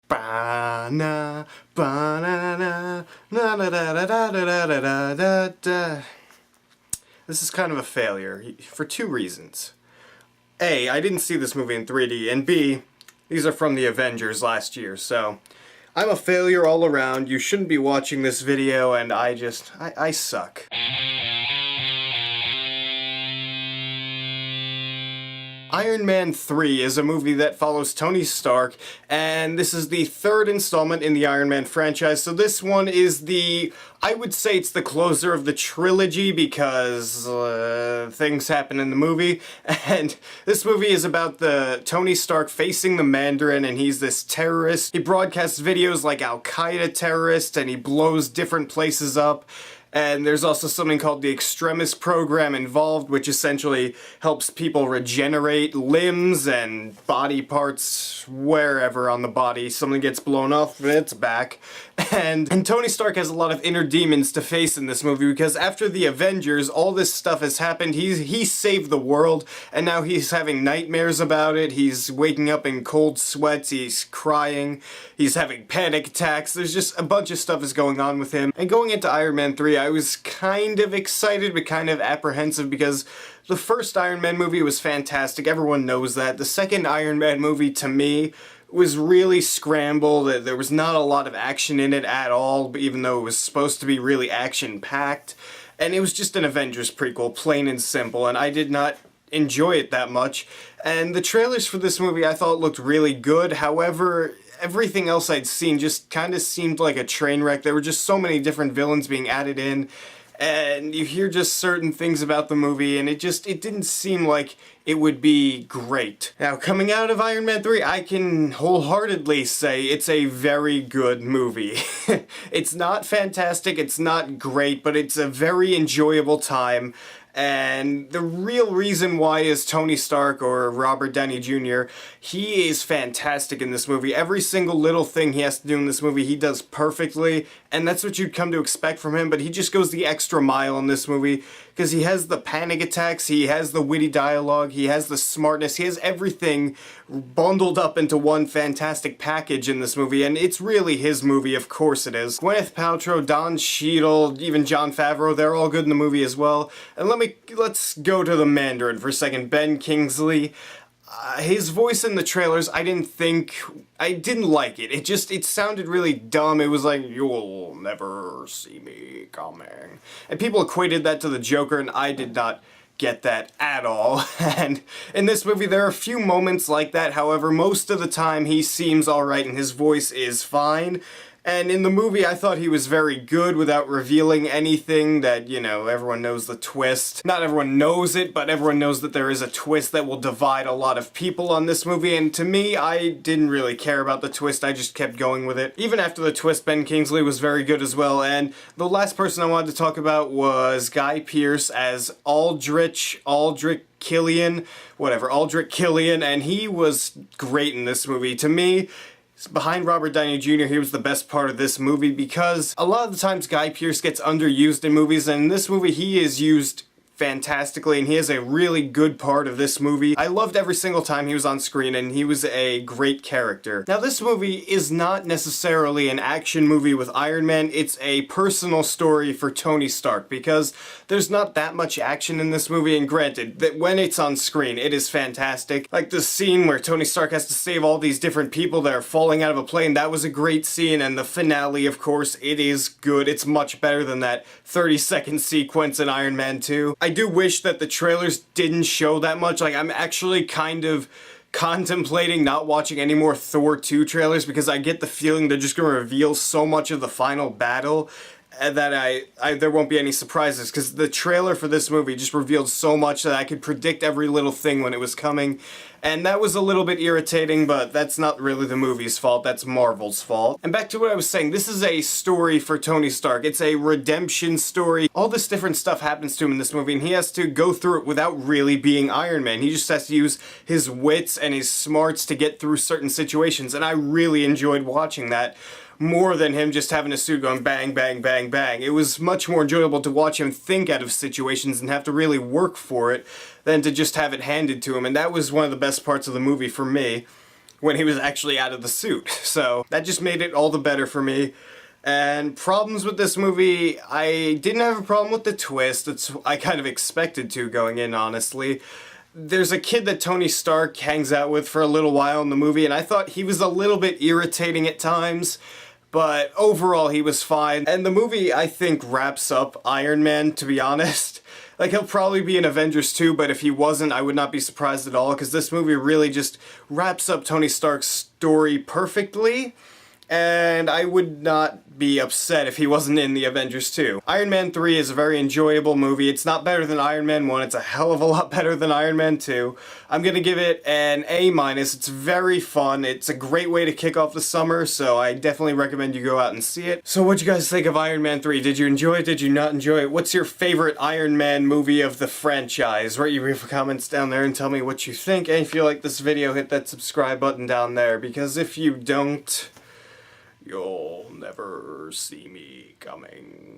Ba-na, ba-na-na, na-da-da-da-da-da-da-da-da. This is kind of a failure, for two reasons. A, I didn't see this movie in 3D, and B, these are from the Avengers last year, so I'm a failure all around. You shouldn't be watching this video, and I suck. Iron Man 3 is a movie that follows Tony Stark, and this is the third installment in the Iron Man franchise, so this one is I would say it's the closer of the trilogy because things happen in the movie, and this movie is about Tony Stark facing the Mandarin, and he's this terrorist. He broadcasts videos like Al-Qaeda terrorist, and he blows different places up. And there's also something called the Extremis program involved, which essentially helps people regenerate limbs and body parts wherever on the body. Something gets blown off, it's back. And Tony Stark has a lot of inner demons to face in this movie because after the Avengers, all this stuff has happened. He saved the world, and now he's having nightmares about it. He's waking up in cold sweats, he's crying, he's having panic attacks. There's just a bunch of stuff is going on with him. And going into Iron Man 3, I was kind of excited but kind of apprehensive because the first Iron Man movie was fantastic. Everyone knows that. The second Iron Man movie, to me, was really scrambled. There was not a lot of action in it at all, even though it was supposed to be really action-packed. And it was just an Avengers prequel, plain and simple, and I did not enjoy it that much. And the trailers for this movie I thought looked really good. However, everything else I'd seen just kind of seemed like a train wreck. There were just so many different villains being added in, and you hear just certain things about the movie, and it didn't seem like it would be great. Now, coming out of Iron Man 3, I can wholeheartedly say it's a very good movie. It's not fantastic, it's not great, but it's a very enjoyable time. And the real reason why is Tony Stark, or Robert Downey Jr., he is fantastic in this movie. Every single little thing he has to do in this movie, he does perfectly, and that's what you'd come to expect from him, but he just goes the extra mile in this movie, because he has the panic attacks, he has the witty dialogue, he has the smartness, he has everything bundled up into one fantastic package in this movie, and it's really his movie, of course it is. Gwyneth Paltrow, Don Cheadle, even Jon Favreau, they're all good in the movie as well. And let's go to the Mandarin for a second. Ben Kingsley. His voice in the trailers, I didn't like it. It sounded really dumb. It was like, "You'll never see me coming." And people equated that to the Joker, and I did not get that at all. And in this movie, there are a few moments like that. However, most of the time, he seems alright, and his voice is fine. And in the movie, I thought he was very good without revealing anything that, everyone knows the twist. Not everyone knows it, but everyone knows that there is a twist that will divide a lot of people on this movie, and to me, I didn't really care about the twist, I just kept going with it. Even after the twist, Ben Kingsley was very good as well, and the last person I wanted to talk about was Guy Pearce as Aldrich Killian, and he was great in this movie. To me, behind Robert Downey Jr., he was the best part of this movie because a lot of the times Guy Pearce gets underused in movies, and in this movie he is used fantastically, and he has a really good part of this movie. I loved every single time he was on screen, and he was a great character. Now, this movie is not necessarily an action movie with Iron Man, it's a personal story for Tony Stark, because there's not that much action in this movie, and granted, that when it's on screen, it is fantastic. Like the scene where Tony Stark has to save all these different people that are falling out of a plane, that was a great scene, and the finale, of course, it is good. It's much better than that 30-second sequence in Iron Man 2. I do wish that the trailers didn't show that much. Like, I'm actually kind of contemplating not watching any more Thor 2 trailers because I get the feeling they're just going to reveal so much of the final battle that there won't be any surprises, because the trailer for this movie just revealed so much that I could predict every little thing when it was coming, and that was a little bit irritating, but that's not really the movie's fault, that's Marvel's fault. And back to what I was saying, this is a story for Tony Stark. It's a redemption story. All this different stuff happens to him in this movie, and he has to go through it without really being Iron Man. He just has to use his wits and his smarts to get through certain situations, and I really enjoyed watching that. More than him just having a suit going bang, bang, bang, bang. It was much more enjoyable to watch him think out of situations and have to really work for it than to just have it handed to him, and that was one of the best parts of the movie for me. when he was actually out of the suit. So that just made it all the better for me. And problems with this movie, I didn't have a problem with the twist. I kind of expected to going in, honestly. There's a kid that Tony Stark hangs out with for a little while in the movie, and I thought he was a little bit irritating at times, but overall he was fine. And the movie, I think, wraps up Iron Man, to be honest. Like, he'll probably be in Avengers 2, but if he wasn't, I would not be surprised at all, because this movie really just wraps up Tony Stark's story perfectly. And I would not be upset if he wasn't in the Avengers 2. Iron Man 3 is a very enjoyable movie. It's not better than Iron Man 1, it's a hell of a lot better than Iron Man 2. I'm gonna give it an A-. It's very fun, it's a great way to kick off the summer, so I definitely recommend you go out and see it. So what'd you guys think of Iron Man 3? Did you enjoy it? Did you not enjoy it? What's your favorite Iron Man movie of the franchise? Write your comments down there and tell me what you think, and if you like this video, hit that subscribe button down there, because if you don't, you'll never see me coming.